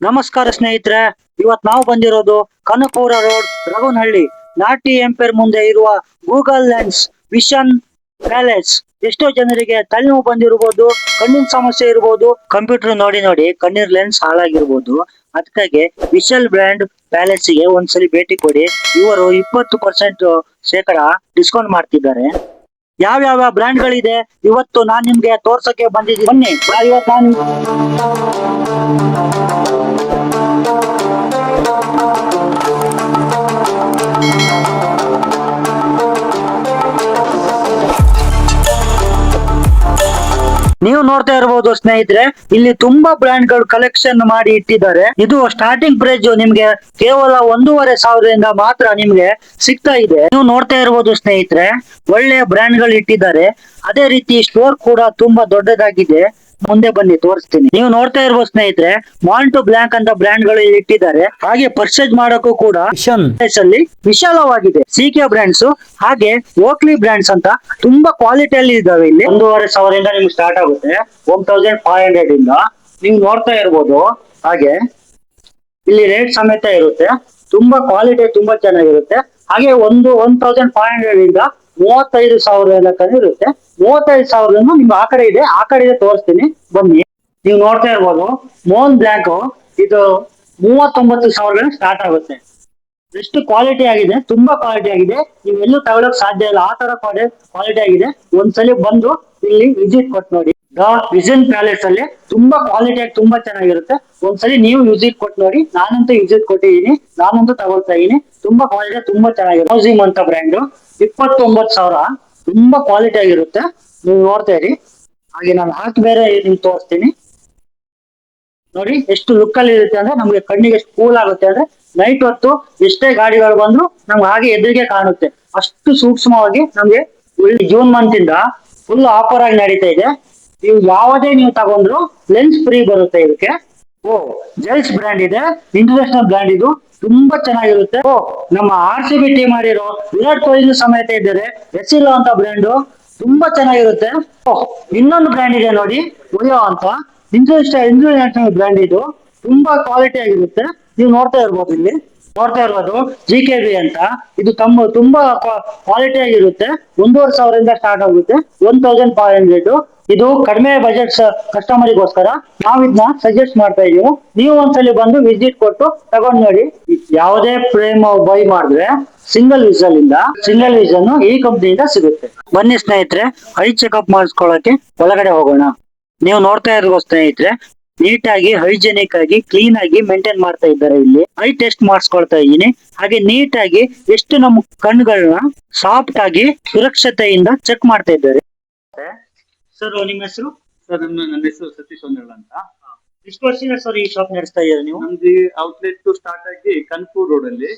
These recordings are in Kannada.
ನಮಸ್ಕಾರ ಸ್ನೇಹಿತರೆ, ಇವತ್ ನಾವು ಬಂದಿರೋದು ಕನಕಪುರ ರೋಡ್, ರಘುನಹಳ್ಳಿ, ನಾಟಿ ಎಂಪೈರ್ ಮುಂದೆ ಇರುವ ಗೂಗಲ್ ಲೆನ್ಸ್ ವಿಷನ್ ಪ್ಯಾಲೇಸ್. ಎಷ್ಟೋ ಜನರಿಗೆ ತಲೆನೋವು ಬಂದಿರಬಹುದು, ಕಣ್ಣಿನ ಸಮಸ್ಯೆ ಇರಬಹುದು, ಕಂಪ್ಯೂಟರ್ ನೋಡಿ ನೋಡಿ ಕಣ್ಣಿನ ಲೆನ್ಸ್ ಹಾಳಾಗಿರ್ಬೋದು. ಅದಕ್ಕಾಗಿ ವಿಶಲ್ ಬ್ರ್ಯಾಂಡ್ ಪ್ಯಾಲೇಸ್ ಗೆ ಒಂದ್ಸಲಿ ಭೇಟಿ ಕೊಡಿ. ಇವರು 20% ಶೇಕಡ ಡಿಸ್ಕೌಂಟ್ ಮಾಡ್ತಿದ್ದಾರೆ. ಯಾವ್ಯಾವ ಬ್ರ್ಯಾಂಡ್ ಗಳಿದೆ ಇವತ್ತು ನಾನ್ ನಿಮ್ಗೆ ತೋರ್ಸಕ್ಕೆ ಬಂದಿದ್ದೀನಿ. ಬನ್ನಿ, ಇವತ್ತು ನಾನು ನೀವು ನೋಡ್ತಾ ಇರಬಹುದು ಸ್ನೇಹಿತರೆ, ಇಲ್ಲಿ ತುಂಬಾ ಬ್ರ್ಯಾಂಡ್ ಗಳು ಕಲೆಕ್ಷನ್ ಮಾಡಿ ಇಟ್ಟಿದ್ದಾರೆ. ಇದು ಸ್ಟಾರ್ಟಿಂಗ್ ಪ್ರೈಸ್ ನಿಮ್ಗೆ ಕೇವಲ 1,500 ಮಾತ್ರ ನಿಮ್ಗೆ ಸಿಗ್ತಾ ಇದೆ. ನೀವು ನೋಡ್ತಾ ಇರಬಹುದು ಸ್ನೇಹಿತರೆ, ಒಳ್ಳೆ ಬ್ರ್ಯಾಂಡ್ ಗಳು ಇಟ್ಟಿದ್ದಾರೆ. ಅದೇ ರೀತಿ ಸ್ಟೋರ್ ಕೂಡ ತುಂಬಾ ದೊಡ್ಡದಾಗಿದೆ. ಮುಂದೆ ಬನ್ನಿ ತೋರಿಸ್ತೀನಿ. ನೀವು ನೋಡ್ತಾ ಇರ್ಬೋದು ಸ್ನೇಹಿತರೆ, ಮಾಂಟು ಬ್ಲಾಂಕ್ ಅಂತ ಬ್ರ್ಯಾಂಡ್ ಗಳು ಇಟ್ಟಿದ್ದಾರೆ. ಹಾಗೆ ಪರ್ಚೇಸ್ ಮಾಡೋಕ್ಕೂ ಕೂಡ ಅಲ್ಲಿ ವಿಶಾಲವಾಗಿದೆ. ಸಿಕೆ ಬ್ರ್ಯಾಂಡ್ಸ್ ಹಾಗೆ ಓಕ್ಲಿ ಬ್ರ್ಯಾಂಡ್ಸ್ ಅಂತ ತುಂಬಾ ಕ್ವಾಲಿಟಿಯಲ್ಲಿ ಇದಾವೆ. ಇಲ್ಲಿ 1,500 ನಿಮ್ಗೆ ಸ್ಟಾರ್ಟ್ ಆಗುತ್ತೆ. 1,500 ಇಂದ ನೀವು ನೋಡ್ತಾ ಇರ್ಬೋದು. ಹಾಗೆ ಇಲ್ಲಿ ರೇಟ್ ಸಮೇತ ಇರುತ್ತೆ. ತುಂಬಾ ಕ್ವಾಲಿಟಿ ತುಂಬಾ ಚೆನ್ನಾಗಿರುತ್ತೆ. ಹಾಗೆ 1,500 ಇಂದ 35,000 ತನಕ ಇರುತ್ತೆ. 35,000 ನಿಮ್ಗೆ ಆ ಕಡೆ ಇದೆ, ಆ ಕಡೆ ತೋರಿಸ್ತೀನಿ ಬನ್ನಿ. ನೀವು ನೋಡ್ತಾ ಇರ್ಬೋದು, ಮೋನ್ ಬ್ಲ್ಯಾಕ್ ಇದು 39,000 ಸ್ಟಾರ್ಟ್ ಆಗುತ್ತೆ. ಎಷ್ಟು ಕ್ವಾಲಿಟಿ ಆಗಿದೆ, ತುಂಬಾ ಕ್ವಾಲಿಟಿ ಆಗಿದೆ. ನೀವು ಎಲ್ಲೂ ತಗೊಳಕ್ ಸಾಧ್ಯ ಇಲ್ಲ, ಆ ತರ ಕ್ವಾಲಿಟಿ ಆಗಿದೆ. ಒಂದ್ಸಲಿ ಬಂದು ಇಲ್ಲಿ ವಿಸಿಟ್ ಕೊಟ್ಟು ನೋಡಿ. ವಿಷನ್ ಪ್ಯಾಲೇಸ್ ಅಲ್ಲಿ ತುಂಬಾ ಕ್ವಾಲಿಟಿ ಆಗಿ ತುಂಬಾ ಚೆನ್ನಾಗಿರುತ್ತೆ. ಒಂದ್ಸಲಿ ನೀವು ವಿಸಿಟ್ ಕೊಟ್ಟು ನೋಡಿ. ನಾನಂತೂ ವಿಸಿಟ್ ಕೊಟ್ಟಿದ್ದೀನಿ, ನಾನಂತೂ ತಗೊಳ್ತಾ ಇದೀನಿ. ತುಂಬಾ ಕ್ವಾಲಿಟಿ ತುಂಬಾ ಚೆನ್ನಾಗಿರುತ್ತೆ. ಹೌಸಿಂಗ್ ಅಂತ ಬ್ರ್ಯಾಂಡ್ 29,000 ತುಂಬಾ ಕ್ವಾಲಿಟಿ ಆಗಿರುತ್ತೆ. ನೀವು ನೋಡ್ತಾ ಇರಿ. ಹಾಗೆ ನಾನು ಹಾಕಿ ಬೇರೆ ನಿಮ್ಗೆ ತೋರಿಸ್ತೀನಿ ನೋಡಿ. ಎಷ್ಟು ಲುಕ್ ಅಲ್ಲಿ ಇರುತ್ತೆ ಅಂದ್ರೆ ನಮ್ಗೆ ಕಣ್ಣಿಗೆ ಎಷ್ಟು ಕೂಲ್ ಆಗುತ್ತೆ ಅಂದ್ರೆ, ನೈಟ್ ಹೊತ್ತು ಎಷ್ಟೇ ಗಾಡಿಗಳು ಬಂದ್ರು ನಮ್ಗೆ ಹಾಗೆ ಎದುರಿಗೆ ಕಾಣುತ್ತೆ. ಅಷ್ಟು ಸೂಕ್ಷ್ಮವಾಗಿ ನಮ್ಗೆ ಜೂನ್ ಮಂತ್ ಇಂದ ಫುಲ್ ಆಫರ್ ಆಗಿ ನಡೀತಾ ಇದೆ. ನೀವು ಯಾವುದೇ ನೀವು ತಗೊಂಡ್ರು ಲೆನ್ಸ್ ಫ್ರೀ ಬರುತ್ತೆ ಇದಕ್ಕೆ. ಜೆಲ್ಸ್ ಬ್ರ್ಯಾಂಡ್ ಇದೆ, ಇಂಟರ್ನ್ಯಾಷನಲ್ ಬ್ರ್ಯಾಂಡ್. ಇದು ತುಂಬಾ ಚೆನ್ನಾಗಿರುತ್ತೆ. ನಮ್ಮ RCB ಟೀಮ್ ಮಾಡಿರೋ ವಿರಾಟ್ ಕೊಹ್ಲಿ ಸಮೇತ ಇದ್ದಾರೆ. ಎಸಿಲೋ ಅಂತ ಬ್ರ್ಯಾಂಡ್ ತುಂಬಾ ಚೆನ್ನಾಗಿರುತ್ತೆ. ಇನ್ನೊಂದು ಬ್ರ್ಯಾಂಡ್ ಇದೆ ನೋಡಿ, ಒಯೋ ಅಂತ ಇಂಟರ್ನ್ಯಾಷನಲ್ ಬ್ರ್ಯಾಂಡ್. ಇದು ತುಂಬಾ ಕ್ವಾಲಿಟಿ ಆಗಿರುತ್ತೆ. ನೀವು ನೋಡ್ತಾ ಇರ್ಬೋದು, ಇಲ್ಲಿ ನೋಡ್ತಾ ಇರ್ಬೋದು GKB ಅಂತ. ಇದು ತುಂಬಾ ಕ್ವಾಲಿಟಿ ಆಗಿರುತ್ತೆ. 1,500 ಸ್ಟಾರ್ಟ್ ಆಗುತ್ತೆ. 1,500 ಇದು ಕಡಿಮೆ ಬಜೆಟ್ ಕಸ್ಟಮರಿಗೋಸ್ಕರ ನಾವು ಇದನ್ನ ಸಜೆಸ್ಟ್ ಮಾಡ್ತಾ ಇದೀವಿ. ನೀವು ಒಂದ್ಸಲಿ ಬಂದು ವಿಸಿಟ್ ಕೊಟ್ಟು ತಗೊಂಡ್ ನೋಡಿ. ಯಾವುದೇ ಫ್ರೇಮ್ ಬೈ ಮಾಡಿದ್ರೆ ಸಿಂಗಲ್ ವಿಷನ್ ಈ ಕಂಪ್ನಿಯಿಂದ ಸಿಗುತ್ತೆ. ಬನ್ನಿ ಸ್ನೇಹಿತರೆ, ಐ ಚೆಕಪ್ ಮಾಡಿಸ್ಕೊಳ್ಳೋಕೆ ಒಳಗಡೆ ಹೋಗೋಣ. ನೀವು ನೋಡ್ತಾ ಇರ್ಬೋದು ಸ್ನೇಹಿತರೆ, ನೀಟಾಗಿ ಹೈಜೆನಿಕ್ ಆಗಿ ಕ್ಲೀನ್ ಆಗಿ ಮೇಂಟೈನ್ ಮಾಡ್ತಾ ಇದ್ದಾರೆ. ಇಲ್ಲಿ ಐ ಟೆಸ್ಟ್ ಮಾಡಿಸ್ಕೊಳ್ತಾ ಇದ್ದೀನಿ. ಹಾಗೆ ನೀಟಾಗಿ ಎಷ್ಟು ನಮ್ಮ ಕಣ್ಣುಗಳನ್ನ ಸಾಫ್ಟ್ ಆಗಿ ಸುರಕ್ಷತೆಯಿಂದ ಚೆಕ್ ಮಾಡ್ತಾ ಇದ್ದಾರೆ. ಸರ್ ನಿಮ್ಮ ಹೆಸರು? ಸರ್ ನನ್ನ ಹೆಸರು ಸತೀಶ್ ಒಂದೆರಡು ಅಂತ. ಎಷ್ಟು ವರ್ಷದಿಂದ ಸರ್ ಈ ಶಾಪ್ ನಡೆಸ್ತಾ ಇದ್ದಾರೆ ನೀವು? ನಮ್ದು ಔಟ್ಲೆಟ್ ಸ್ಟಾರ್ಟ್ ಆಗಿ ಕನ್ಪೂರ್ ರೋಡ್ ಅಲ್ಲಿ,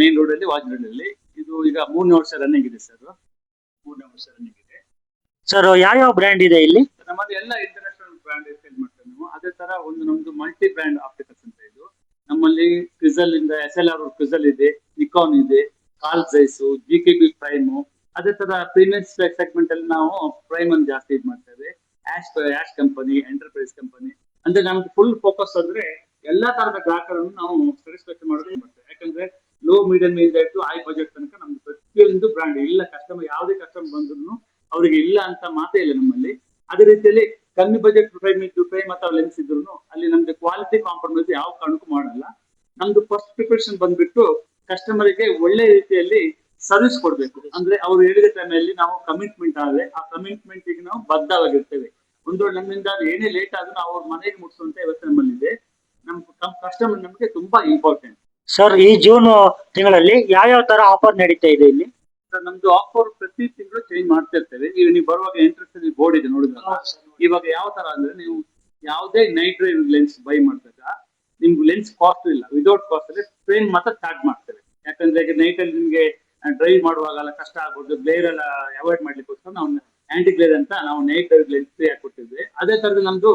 ಮೇನ್ ರೋಡ್ ಅಲ್ಲಿ, ವಾಜ್ರೋಡ್ ಅಲ್ಲಿ. ಇದು ಈಗ 3ನೇ ವರ್ಷ ರನ್ನಿಂಗ್ ಇದೆ ಸರ್. 3ನೇ ವರ್ಷ ರನ್ನಿಂಗ್ ಇದೆ ಸರ್. ಯಾವ ಬ್ರ್ಯಾಂಡ್ ಇದೆ ಇಲ್ಲಿ? ನಮ್ಮದು ಎಲ್ಲ ಇಂಟರ್ನ್ಯಾಷನಲ್ ಬ್ರ್ಯಾಂಡ್ ಸೇಲ್ ಮಾಡ್ತೇವೆ ನಾವು. ಅದೇ ತರ ನಮ್ದು ಮಲ್ಟಿ ಬ್ರ್ಯಾಂಡ್ ಆಪ್ಟಿಕಲ್ಸ್ ಅಂತ ಇದು. ನಮ್ಮಲ್ಲಿ ಕ್ರಿಸಲ್ ಇಂದ SLR ಕ್ರಿಸಲ್ ಇದೆ, ನಿಕಾನ್ ಇದೆ, ಕಾಲ್ ಜೈಸ್, GKB ಪ್ರೈಮ್. ಅದೇ ತರ ಪ್ರೀಮಿಯಂ ಸೆಗ್ಮೆಂಟ್ ಅಲ್ಲಿ ನಾವು ಪ್ರೈಮ್ ಅನ್ನು ಜಾಸ್ತಿ ಇದು ಮಾಡ್ತೇವೆ. ಆಶ್ ಕಂಪನಿ, ಎಂಟರ್ಪ್ರೈಸ್ ಕಂಪನಿ. ಅಂದ್ರೆ ನಮ್ದು ಫುಲ್ ಫೋಕಸ್ ಅಂದ್ರೆ ಎಲ್ಲಾ ತರದ ಗ್ರಾಹಕರನ್ನು ನಾವು ಸ್ಯಾಟಿಸ್ಫ್ಯಾಕ್ಷನ್ ಮಾಡೋದು ಮಾಡ್ತೇವೆ. ಯಾಕಂದ್ರೆ ಲೋ ಮೀಡಿಯಂ ಇಂದ ಇಟ್ಟು ಹೈ ಬಜೆಟ್ ತನಕ ನಮ್ದು ಪ್ರತಿಯೊಂದು ಬ್ರಾಂಡ್ ಇಲ್ಲ. ಕಸ್ಟಮರ್ ಯಾವುದೇ ಕಸ್ಟಮರ್ ಬಂದ್ರು ಅವರಿಗೆ ಇಲ್ಲ ಅಂತ ಮಾತೇ ಇಲ್ಲ ನಮ್ಮಲ್ಲಿ. ಅದೇ ರೀತಿಯಲ್ಲಿ ಕಮ್ಮಿ ಬಜೆಟ್ ಫ್ರೇಮ್ ಅಥವಾ ಲೆನ್ಸ್ ಇದ್ರು ಅಲ್ಲಿ ನಮ್ದು ಕ್ವಾಲಿಟಿ ಕಾಂಪ್ರಮೈಸ್ ಯಾವ ಕಾರಣಕ್ಕೂ ಮಾಡಲ್ಲ. ನಮ್ದು ಫಸ್ಟ್ ಪ್ರಿಪರೇಷನ್ ಬಂದ್ಬಿಟ್ಟು ಕಸ್ಟಮರ್ಗೆ ಒಳ್ಳೆ ರೀತಿಯಲ್ಲಿ ಸರ್ವಿಸ್ ಕೊಡ್ಬೇಕು. ಅಂದ್ರೆ ಅವ್ರು ಹೇಳಿದ ಟೈಮಲ್ಲಿ ನಾವು ಕಮಿಟ್ಮೆಂಟ್ ಆದ್ರೆ ಆ ಕಮಿಟ್ಮೆಂಟ್ ಗೆ ನಾವು ಬದ್ಧವಾಗಿರ್ತೇವೆ. ಒಂದು ನಮ್ಮಿಂದ ಏನೇ ಲೇಟ್ ಆದ್ರೂ ನಾವು ಅವ್ರ ಮನೆಗೆ ಮುಟ್ಸುವಂತ ವ್ಯವಸ್ಥೆ ನಮ್ಮಲ್ಲಿದೆ. ನಮ್ಮ ಕಸ್ಟಮರ್ ನಮಗೆ ತುಂಬಾ ಇಂಪಾರ್ಟೆಂಟ್. ಸರ್, ಈ ಜೂನ್ ತಿಂಗಳಲ್ಲಿ ಯಾವ ತರ ಆಫರ್ ನಡೀತಾ ಇದೆ ಇಲ್ಲಿ? ಸರ್, ನಮ್ದು ಆಫರ್ ಪ್ರತಿ ತಿಂಗಳು ಚೇಂಜ್ ಮಾಡ್ತಾ ಇರ್ತೇವೆ. ಈಗ ನೀವು ಬರುವಾಗ ಎಂಟ್ರೆನ್ಸ್ ಬೋರ್ಡ್ ಇದೆ ನೋಡಿದ್ರಲ್ಲ. ಇವಾಗ ಯಾವ ತರ ಅಂದ್ರೆ, ನೀವು ಯಾವುದೇ ನೈಟ್ ಡ್ರೈವ್ ಲೆನ್ಸ್ ಬೈ ಮಾಡಿದಾಗ ನಿಮ್ಗೆ ಲೆನ್ಸ್ ಕಾಸ್ಟ್ ಇಲ್ಲ. ವಿದೌಟ್ ಕಾಸ್ಟ್ ಅಲ್ಲಿ ಫ್ರೇಮ್ ಮಾತ್ರ ಚಾರ್ಜ್ ಮಾಡ್ತೇವೆ. ಯಾಕಂದ್ರೆ ಈಗ ನೈಟ್ ಅಲ್ಲಿ ನಿಮ್ಗೆ ಡ್ರೈವ್ ಮಾಡುವಾಗೆಲ್ಲ ಕಷ್ಟ ಆಗ್ಬೋದು, ಗ್ಲೇರ್ ಎಲ್ಲ ಅವಾಯ್ಡ್ ಮಾಡ್ಲಿಕ್ಕೋಸ್ಕರ ನಾವು ಆಂಟಿ ಗ್ಲೇರ್ ಅಂತ ನಾವು ನೈಟ್ ಡ್ರೈವ್ ಲೆನ್ಸ್ ಫ್ರೀ ಆಗಿ ಕೊಟ್ಟಿದ್ವಿ. ಅದೇ ತರದ ನಮ್ದು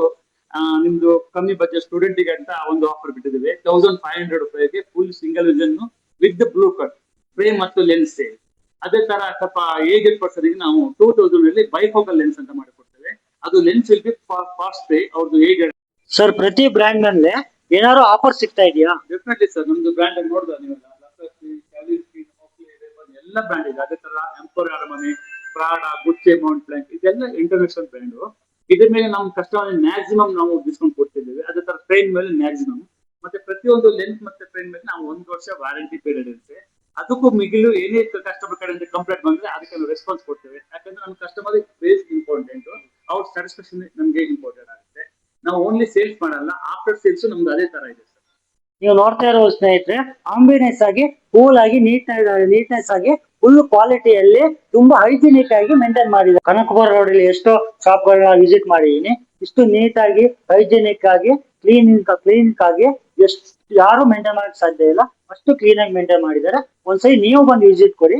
ನಿಮ್ದು ಕಮ್ಮಿ ಬಜೆಟ್ ಸ್ಟೂಡೆಂಟ್ ಗೆ ಅಂತ ಒಂದು ಆಫರ್ ಬಿಟ್ಟಿದ್ದೇವೆ. 1,500 ರೂಪಾಯಿಗೆ full single vision with blue cut frame ಮತ್ತು ಲೆನ್ಸ್ ಸೇಲ್. ಅದೇ ತರ ಸ್ವಲ್ಪ ಏಜೆಡ್ ಪರ್ಸನ್ ಗೆ ನಾವು 2,000 ಅಲ್ಲಿ ಬೈಫೋಕಲ್ ಲೆನ್ಸ್ ಅಂತ ಮಾಡಿಕೊಡ್ತೇವೆ. ಅದು ಲೆನ್ಸ್ ವಿಲ್ ಬಿ ಫಾಸ್ಟ್ ಅವ್ರದ್ದು ಏಜೆಡ್. ಸರ್, ಪ್ರತಿ ಬ್ರ್ಯಾಂಡ್ ನಲ್ಲಿ ಏನಾದ್ರು ಆಫರ್ ಸಿಗ್ತಾ ಇದೆಯಾ? ಡೆಫಿನೆಟ್ಲಿ ಸರ್, ನಮ್ದು ಬ್ರ್ಯಾಂಡ್ ನೋಡಿದ ನೀವೆಲ್ಲ ಲಕ್ಷ್ಮಿ, ಕ್ಯಾಲಿನ್ ಸ್ಕಿನ್, ಓಕ್ಲಿ, ರೇಬನ್ ಎಲ್ಲ ಬ್ರ್ಯಾಂಡ್ ಇದೆ. ಅದೇ ತರ ಎಂಪೋರ್ ಅರಮನೆ, ಪ್ರಾಡಾ, ಗುಚ್ಚೆ, ಮೌಂಟ್ ಬ್ಲಾಂಕ್ ಇದೆಲ್ಲ ಇಂಟರ್ನ್ಯಾಷನಲ್ ಬ್ರ್ಯಾಂಡ್. ಇದ್ರ ಮೇಲೆ ನಮ್ಮ ಕಸ್ಟಮರ್ ಮ್ಯಾಕ್ಸಿಮಮ್ ನಾವು ಡಿಸ್ಕೌಂಟ್ ಕೊಡ್ತಿದ್ದೇವೆ. ಅದೇ ತರ ಟ್ರೈನ್ ಮೇಲೆ ಮ್ಯಾಕ್ಸಿಮಮ್, ಮತ್ತೆ ಪ್ರತಿಯೊಂದು ಲೆನ್ಸ್ ಮತ್ತೆ ಟ್ರೈನ್ ಮೇಲೆ ನಾವು 1 ವರ್ಷ ವಾರಂಟಿ ಪೀರಿಯಡ್ ಇರುತ್ತೆ. ಅದಕ್ಕೂ ಮಿಗಿಲು ಏನೇ ಕಸ್ಟಮರ್ ಕಡೆಯಿಂದ ಕಂಪ್ಲೇಂಟ್ ಬಂದ್ರೆ ಅದಕ್ಕೆ ನಾವು ರೆಸ್ಪಾನ್ಸ್ ಕೊಡ್ತೇವೆ. ಯಾಕಂದ್ರೆ ನಮ್ಮ ಕಸ್ಟಮರ್ ಬೇಸ್ ಇಂಪಾರ್ಟೆಂಟ್, ಅವ್ರ ಸ್ಯಾಟಿಸ್ಫ್ಯಾಕ್ಷನ್ ನಮಗೆ ಇಂಪಾರ್ಟೆಂಟ್ ಆಗುತ್ತೆ. ನಾವು ಓನ್ಲಿ ಸೇಲ್ಸ್ ಮಾಡಲ್ಲ, ಆಫ್ಟರ್ ಸೇಲ್ಸ್ ನಮ್ದು ಅದೇ ತರ ಇದೆ ಸರ್. ನೀವು ನೋಡ್ತಾ ಇರೋ ಸ್ನೇಹಿತರೆ, ಆಂಬಿನೆಸ್ ಆಗಿ ಕೂಲ್ ಆಗಿ ನೀಟ್ನೆಸ್ ಆಗಿ ಫುಲ್ ಕ್ವಾಲಿಟಿಯಲ್ಲಿ ತುಂಬಾ ಹೈಜಿನಿಕ್ ಆಗಿ ಮೇಂಟೈನ್ ಮಾಡಿದೆ. ಕನಕಪುರ ರೋಡ್ ಅಲ್ಲಿ ಎಷ್ಟೋ ಶಾಪ್ ಗಳನ್ನ ವಿಸಿಟ್ ಮಾಡಿದೀನಿ, ಇಷ್ಟು ನೀಟ್ ಆಗಿ ಹೈಜಿನಿಕ್ ಆಗಿ ಕ್ಲೀನಿಕ್ ಆಗಿ ಎಷ್ಟು ಯಾರು ಮೇಂಟೈನ್ ಮಾಡಕ್ ಸಾಧ್ಯ ಇಲ್ಲ, ಅಷ್ಟು ಕ್ಲೀನ್ ಆಗಿ ಮೇಂಟೈನ್ ಮಾಡಿದ್ದಾರೆ. ಒಂದ್ಸರಿ ನೀವು ಬಂದು ವಿಸಿಟ್ ಕೊಡಿ.